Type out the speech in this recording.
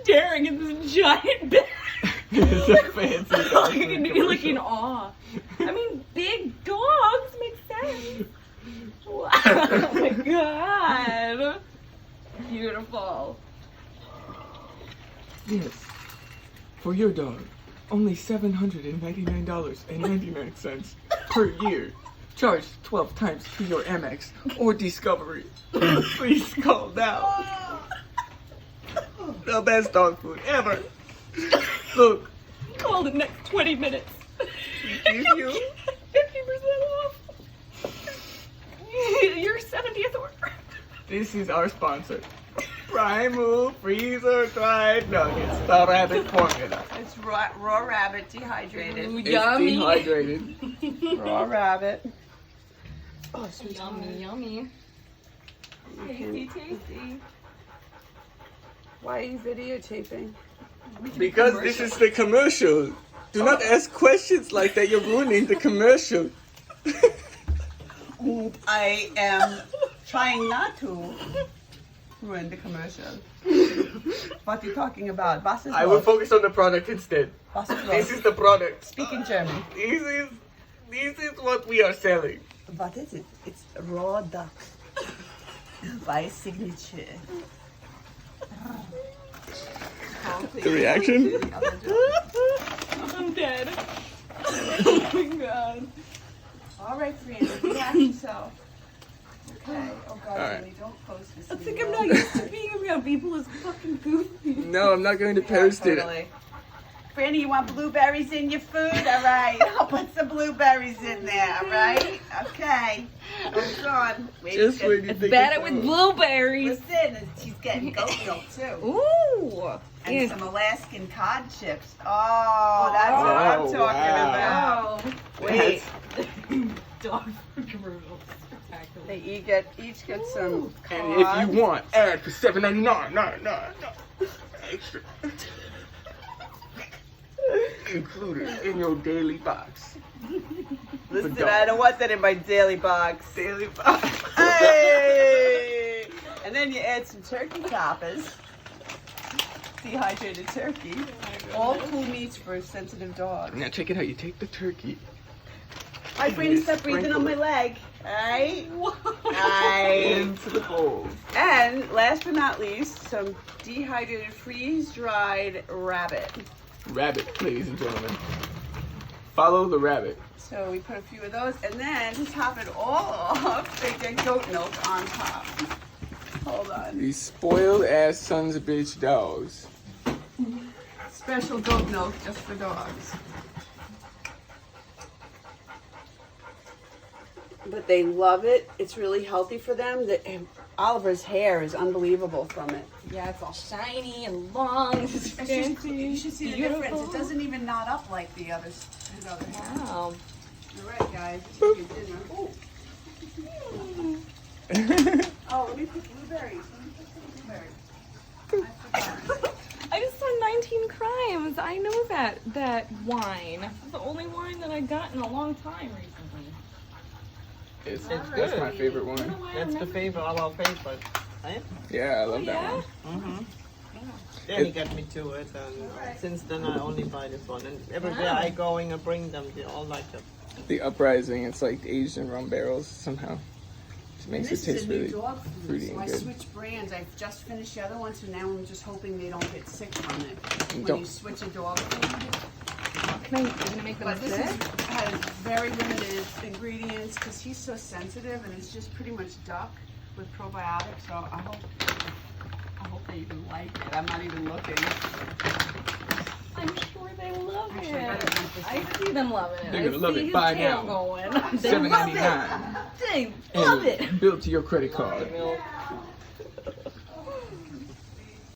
staring at this giant bag. It's a fancy. like in awe. I mean, big dogs make sense. Wow. Oh my god. Beautiful. Yes. For your dog, only $799.99 per year. Charged 12 times to your Amex or Discovery. Please call now. The best dog food ever. Look, Call the next 20 minutes. we give you 50% off. Your 70th order. This is our sponsor. Primal Freezer Dried Nuggets, the rabbit formula. It's raw rabbit dehydrated. Ooh, It's yummy. dehydrated. Raw rabbit. Oh, sweet yummy, yummy. Tasty, tasty. Why are you videotaping? Because this is the commercial. Do not ask questions like that. You're ruining the commercial. I am trying not to ruin the commercial. What are you talking about? Was ist I will los? focus on the product instead. Was ist This los? is the product. Speak in German. This is what we are selling. What is it? It's raw duck by Signature. The reaction? I'm dead. Oh my god. All right, Brianna, relax yourself. Okay. Oh God, right. Billy, don't post this. I think I'm not used to being around people who's fucking goofy. No, I'm not going to post it. Totally. Brandy, you want blueberries in your food? All right. I'll put some blueberries in there, all right? Okay. Hold on. Wait, Just a when second. you think Better it's with over. blueberries. Listen, she's getting goat milk too. Ooh. And some Alaskan cod chips. Oh, that's what I'm Oh, talking wow. about. Wait. Dog food commercials. Spectacular. They each get some cod. And if you want, add for $7.99. No. Extra. Included in your daily box. Listen, dog. I don't want that in my daily box. Daily box. Hey! And then you add some turkey toppers. Dehydrated turkey. All cool meats for sensitive dogs. Now check it out. You take the turkey. My brain stop breathing on my leg. Alright? Alright. Into the bowl. And last but not least, some dehydrated freeze-dried rabbit. Rabbit, ladies and gentlemen. Follow the rabbit. So we put a few of those, and then to top it all off, they get goat milk on top. Hold on. These spoiled ass sons of bitch dogs. Special goat milk just for dogs. But they love it. It's really healthy for them. And Oliver's hair is unbelievable from it. Yeah, it's all shiny and long. It's fancy. You should see the Beautiful. difference. It doesn't even knot up like the others. His other hair. Wow. All right, guys. This is your dinner. Ooh. Oh, let me put blueberries. I forgot. I just saw 19 Crimes. I know that wine. It's the only wine that I got in a long time recently. It's, It's that's good. my favorite one. That's the favorite, our favorite. Right? Yeah, I love that Yeah? one. Then he got me to it, and since then I only buy this one. And everywhere I going, I bring them. They all like it. The Uprising, it's like aged in rum barrels somehow. It makes This it taste is a new really dog food, fruity so and I good. switched brands. I've just finished the other one, so now I'm just hoping they don't get sick from it. When Don't- you switch a dog food. You're gonna make them But this sick? has very limited ingredients because he's so sensitive, and it's just pretty much duck with probiotics. So I hope they even like it. I'm not even looking. I'm sure they love Actually, I it. better drink this I see them loving it. They're I gonna love see it. his Buy tail now. going. They love $7.99. it. They love And it. built to your credit card. Milk.